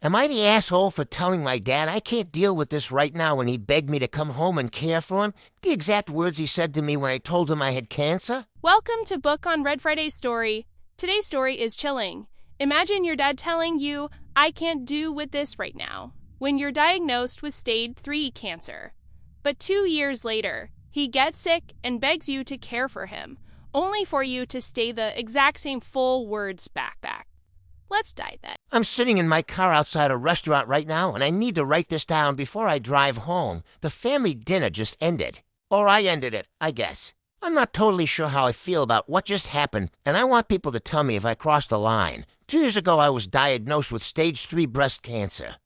Am I the asshole for telling my dad I can't deal with this right now when he begged me to come home and care for him? The exact words he said to me when I told him I had cancer? Welcome to Book on Red Friday's story. Today's story is chilling. Imagine your dad telling you, I can't do with this right now, when you're diagnosed with stage 3 cancer. But 2 years later, he gets sick and begs you to care for him, only for you to say the exact same full words back. Let's dive in. I'm sitting in my car outside a restaurant right now, and I need to write this down before I drive home. The family dinner just ended. Or I ended it, I guess. I'm not totally sure how I feel about what just happened, and I want people to tell me if I crossed the line. 2 years ago, I was diagnosed with stage 3 breast cancer.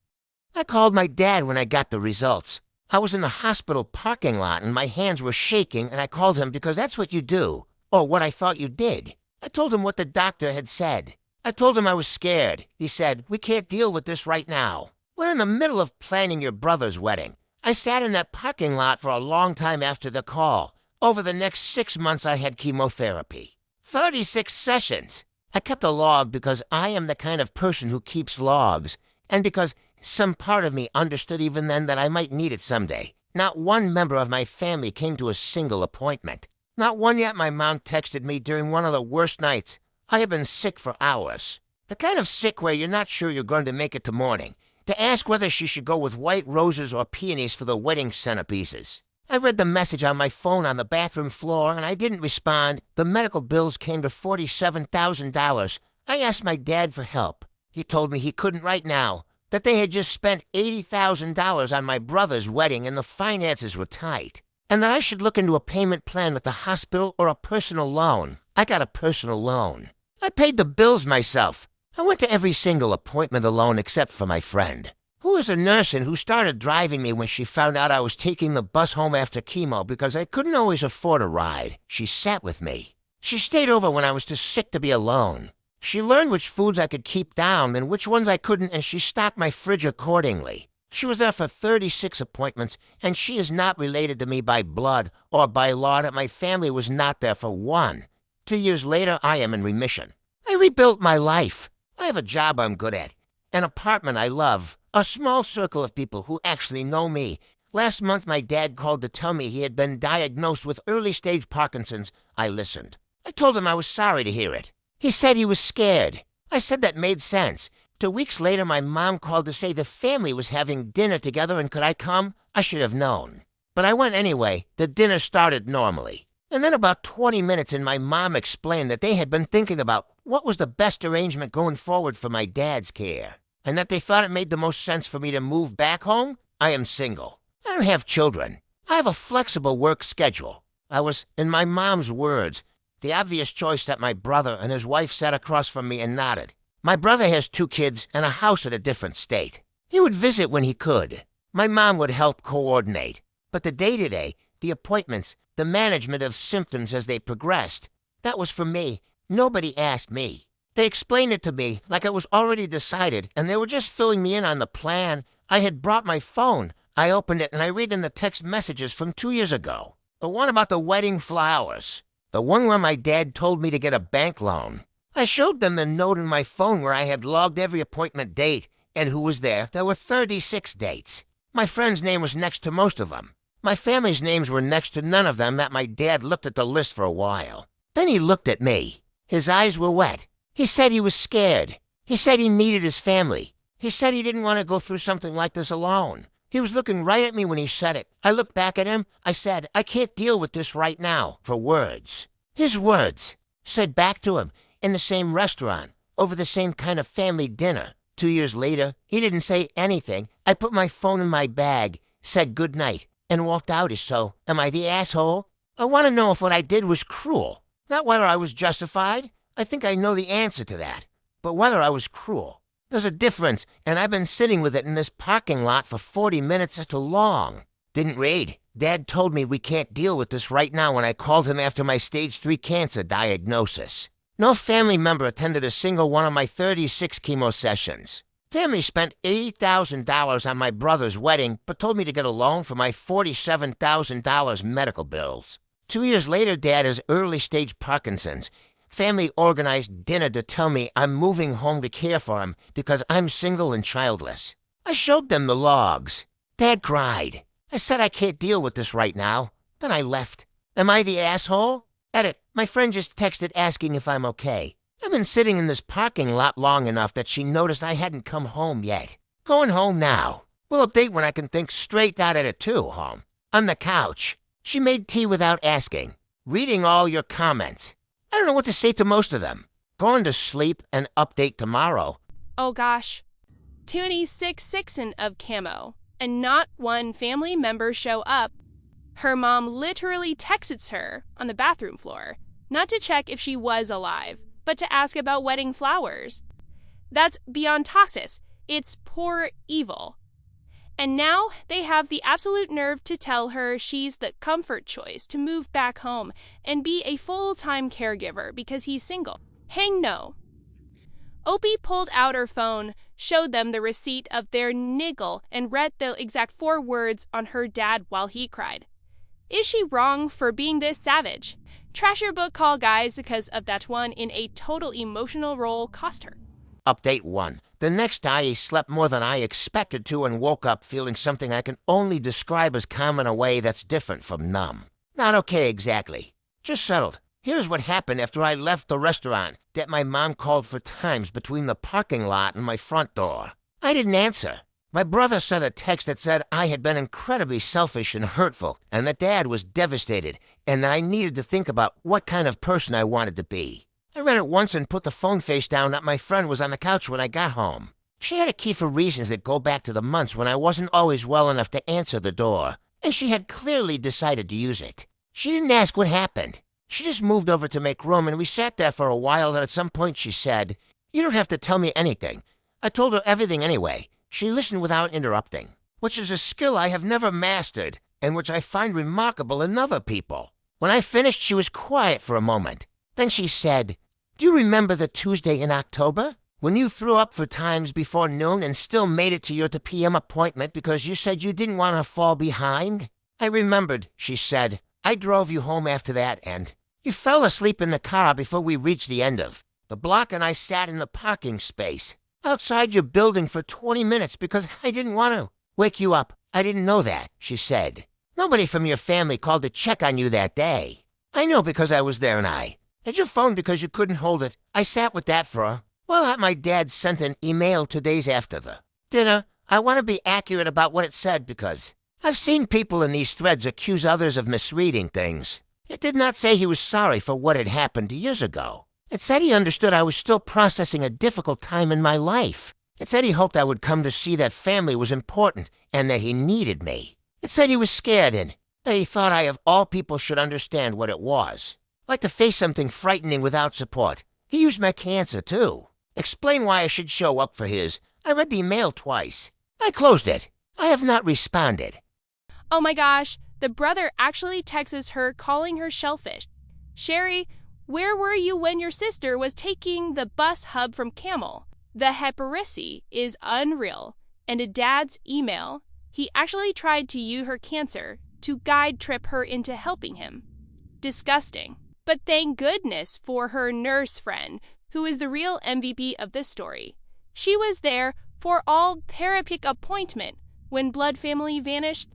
I called my dad when I got the results. I was in the hospital parking lot, and my hands were shaking, and I called him because that's what you do, or what I thought you did. I told him what the doctor had said. I told him I was scared. He said, we can't deal with this right now. We're in the middle of planning your brother's wedding. I sat in that parking lot for a long time after the call. Over the next 6 months, I had chemotherapy. 36 sessions. I kept a log because I am the kind of person who keeps logs, and because some part of me understood even then that I might need it someday. Not one member of my family came to a single appointment. Not one yet. My mom texted me during one of the worst nights. I have been sick for hours. The kind of sick where you're not sure you're going to make it to morning. To ask whether she should go with white roses or peonies for the wedding centerpieces. I read the message on my phone on the bathroom floor, and I didn't respond. The medical bills came to $47,000. I asked my dad for help. He told me he couldn't right now, that they had just spent $80,000 on my brother's wedding and the finances were tight, and that I should look into a payment plan with the hospital or a personal loan. I got a personal loan. I paid the bills myself. I went to every single appointment alone except for my friend, who is a nurse and who started driving me when she found out I was taking the bus home after chemo because I couldn't always afford a ride. She sat with me. She stayed over when I was too sick to be alone. She learned which foods I could keep down and which ones I couldn't, and she stocked my fridge accordingly. She was there for 36 appointments, and she is not related to me by blood or by law that my family was not there for one. 2 years later, I am in remission. I rebuilt my life. I have a job I'm good at, an apartment I love, a small circle of people who actually know me. Last month, my dad called to tell me he had been diagnosed with early-stage Parkinson's. I listened. I told him I was sorry to hear it. He said he was scared. I said that made sense. 2 weeks later, my mom called to say the family was having dinner together and could I come? I should have known. But I went anyway. The dinner started normally. And then about 20 minutes in, my mom explained that they had been thinking about what was the best arrangement going forward for my dad's care, and that they thought it made the most sense for me to move back home. I am single. I don't have children. I have a flexible work schedule. I was, in my mom's words, the obvious choice that my brother and his wife sat across from me and nodded. My brother has 2 kids and a house in a different state. He would visit when he could. My mom would help coordinate. But the day-to-day, the appointments, the management of symptoms as they progressed, that was for me. Nobody asked me. They explained it to me like it was already decided, and they were just filling me in on the plan. I had brought my phone. I opened it, and I read in the text messages from 2 years ago. The one about the wedding flowers. The one where my dad told me to get a bank loan. I showed them the note in my phone where I had logged every appointment date and who was there. There were 36 dates. My friend's name was next to most of them. My family's names were next to none of them. That my dad looked at the list for a while. Then he looked at me. His eyes were wet. He said he was scared. He said he needed his family. He said he didn't want to go through something like this alone. He was looking right at me when he said it. I looked back at him. I said, I can't deal with this right now, for words. His words. Said back to him, in the same restaurant, over the same kind of family dinner. 2 years later, he didn't say anything. I put my phone in my bag, said good night, and walked out. So, am I the asshole? I want to know if what I did was cruel. Not whether I was justified. I think I know the answer to that. But whether I was cruel. There's a difference, and I've been sitting with it in this parking lot for 40 minutes. That's too long. Didn't read. Dad told me we can't deal with this right now when I called him after my stage 3 cancer diagnosis. No family member attended a single one of my 36 chemo sessions. Family spent $80,000 on my brother's wedding, but told me to get a loan for my $47,000 medical bills. 2 years later, Dad has early-stage Parkinson's. Family organized dinner to tell me I'm moving home to care for him because I'm single and childless. I showed them the logs. Dad cried. I said I can't deal with this right now. Then I left. Am I the asshole? Edit. My friend just texted asking if I'm okay. I've been sitting in this parking lot long enough that she noticed I hadn't come home yet. Going home now. We'll update when I can think straight. Edit 2, home. On the couch. She made tea without asking. Reading all your comments. I don't know what to say to most of them. Going to sleep and update tomorrow. Oh gosh. 26 of camo, and not one family member show up. Her mom literally texts her on the bathroom floor, not to check if she was alive, but to ask about wedding flowers. That's beyond toxis. It's poor evil. And now they have the absolute nerve to tell her she's the comfort choice to move back home and be a full-time caregiver because he's single. Hang no. Opie pulled out her phone, showed them the receipt of their niggle, and read the exact 4 words on her dad while he cried. Is she wrong for being this savage? Trash your book call, guys, because of that one in a total emotional role cost her. Update 1. The next day, I slept more than I expected to and woke up feeling something I can only describe as calm in a way that's different from numb. Not okay exactly. Just settled. Here's what happened after I left the restaurant that my mom called for times between the parking lot and my front door. I didn't answer. My brother sent a text that said I had been incredibly selfish and hurtful, and that Dad was devastated, and that I needed to think about what kind of person I wanted to be. I read it once and put the phone face down that my friend was on the couch when I got home. She had a key for reasons that go back to the months when I wasn't always well enough to answer the door, and she had clearly decided to use it. She didn't ask what happened. She just moved over to make room, and we sat there for a while, and at some point she said, "You don't have to tell me anything." I told her everything anyway. She listened without interrupting, which is a skill I have never mastered, and which I find remarkable in other people. When I finished, she was quiet for a moment. Then she said, "Do you remember the Tuesday in October, when you threw up for times before noon and still made it to your p.m. appointment because you said you didn't want to fall behind?" I remembered, she said. "I drove you home after that, and you fell asleep in the car before we reached the end of the block, and I sat in the parking space outside your building for 20 minutes because I didn't want to wake you up. I didn't know that," she said. "Nobody from your family called to check on you that day. I know because I was there, and I had your phone because you couldn't hold it. I sat with that for well, my dad sent an email 2 days after the dinner. I want to be accurate about what it said because I've seen people in these threads accuse others of misreading things. It did not say he was sorry for what had happened years ago. It said he understood I was still processing a difficult time in my life. It said he hoped I would come to see that family was important and that he needed me. It said he was scared and that he thought I of all people should understand what it was. Like to face something frightening without support. He used my cancer, too. Explain why I should show up for his. I read the email twice. I closed it. I have not responded." Oh my gosh, the brother actually texts her calling her shellfish. "Sherry, where were you when your sister was taking the bus hub from Camel?" The hypocrisy is unreal. And a dad's email, he actually tried to use her cancer to guide trip her into helping him. Disgusting. But thank goodness for her nurse friend, who is the real MVP of this story. She was there for all therapeutic appointment when blood family vanished.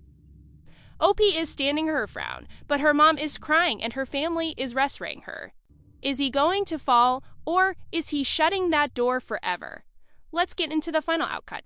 Opie is standing her frown, but her mom is crying and her family is rescuing her. Is he going to fall, or is he shutting that door forever? Let's get into the final outcut.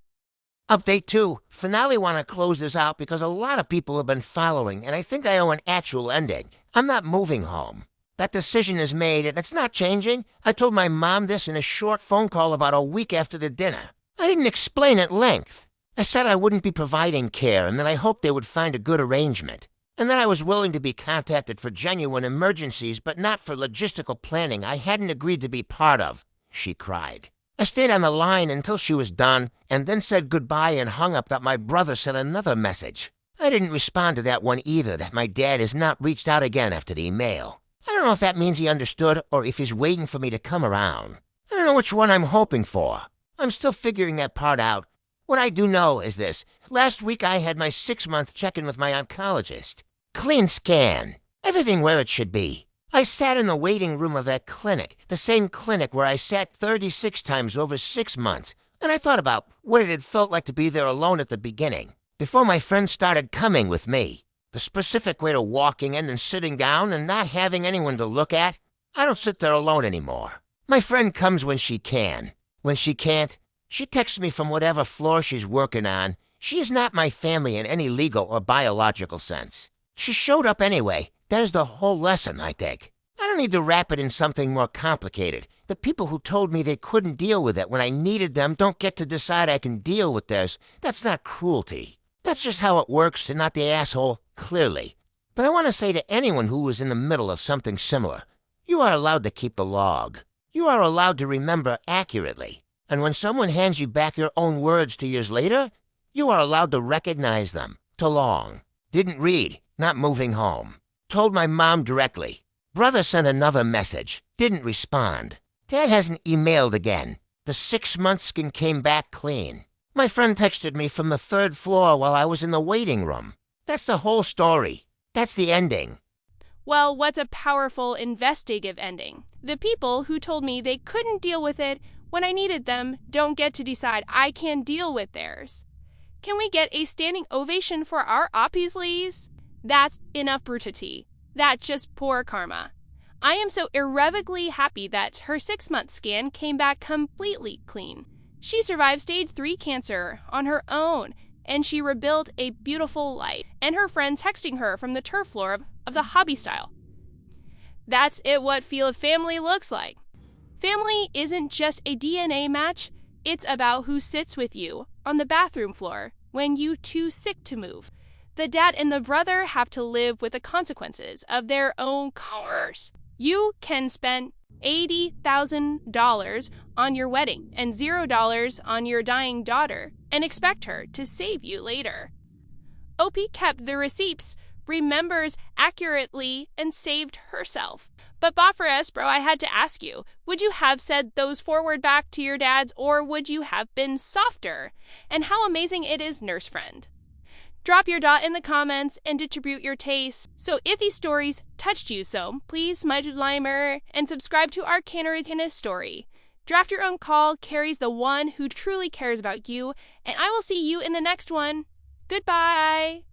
Update 2. Finale want to close this out because a lot of people have been following, and I think I owe an actual ending. I'm not moving home. That decision is made, and it's not changing. I told my mom this in a short phone call about a week after the dinner. I didn't explain at length. I said I wouldn't be providing care, and that I hoped they would find a good arrangement, and that I was willing to be contacted for genuine emergencies, but not for logistical planning I hadn't agreed to be part of, she cried. I stayed on the line until she was done, and then said goodbye and hung up that my brother sent another message. I didn't respond to that one either, that my dad has not reached out again after the email. I don't know if that means he understood or if he's waiting for me to come around. I don't know which one I'm hoping for. I'm still figuring that part out. What I do know is this. Last week I had my 6-month check-in with my oncologist. Clean scan. Everything where it should be. I sat in the waiting room of that clinic, the same clinic where I sat 36 times over 6 months, and I thought about what it had felt like to be there alone at the beginning, before my friends started coming with me. The specific way to walking in and sitting down and not having anyone to look at. I don't sit there alone anymore. My friend comes when she can. When she can't, she texts me from whatever floor she's working on. She is not my family in any legal or biological sense. She showed up anyway. That is the whole lesson, I think. I don't need to wrap it in something more complicated. The people who told me they couldn't deal with it when I needed them don't get to decide I can deal with theirs. That's not cruelty. That's just how it works and not the asshole, clearly. But I want to say to anyone who was in the middle of something similar, you are allowed to keep the log. You are allowed to remember accurately. And when someone hands you back your own words 2 years later, you are allowed to recognize them. To long. Didn't read. Not moving home. Told my mom directly. Brother sent another message. Didn't respond. Dad hasn't emailed again. The 6-month skin came back clean. My friend texted me from the 3rd floor while I was in the waiting room. That's the whole story. That's the ending. Well, what's a powerful investigative ending? The people who told me they couldn't deal with it when I needed them don't get to decide I can deal with theirs. Can we get a standing ovation for our Oppiesleys? That's enough brutality. That's just poor karma. I am so irrevocably happy that her 6-month scan came back completely clean. She survived stage 3 cancer on her own, and she rebuilt a beautiful life, and her friends texting her from the turf floor of the hobby style. That's what feel of family looks like. Family isn't just a DNA match, it's about who sits with you on the bathroom floor when you too sick to move. The dad and the brother have to live with the consequences of their own course. You can spend $80,000 on your wedding and $0 on your dying daughter and expect her to save you later. OP kept the receipts, remembers accurately, and saved herself. But Popcornrest, bro, I had to ask you, would you have said those forward back to your dads, or would you have been softer? And how amazing it is, nurse friend. Drop your dot in the comments and distribute your tastes. So if these stories touched you so, please smudge limer and subscribe to our Canary story. Draft your own call carries the one who truly cares about you, and I will see you in the next one. Goodbye.